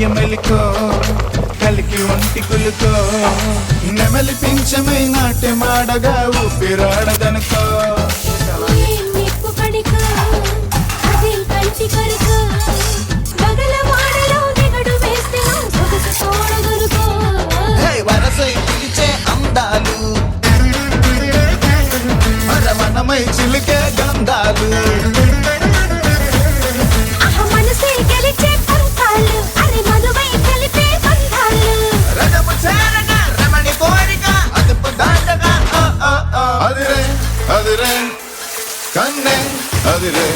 మెలికో కలికి ఒంటి కులుకో నెమలి పింఛమై నాట్యమాడగా ఊపిరాడదనుకో వరసై పిలిచే అందాలు మనమై చిలికే గంధాలు రథము చేరగా రమణి కోరిక అదుపు దాటగా అదిరే అదిరే కన్నే అదిరే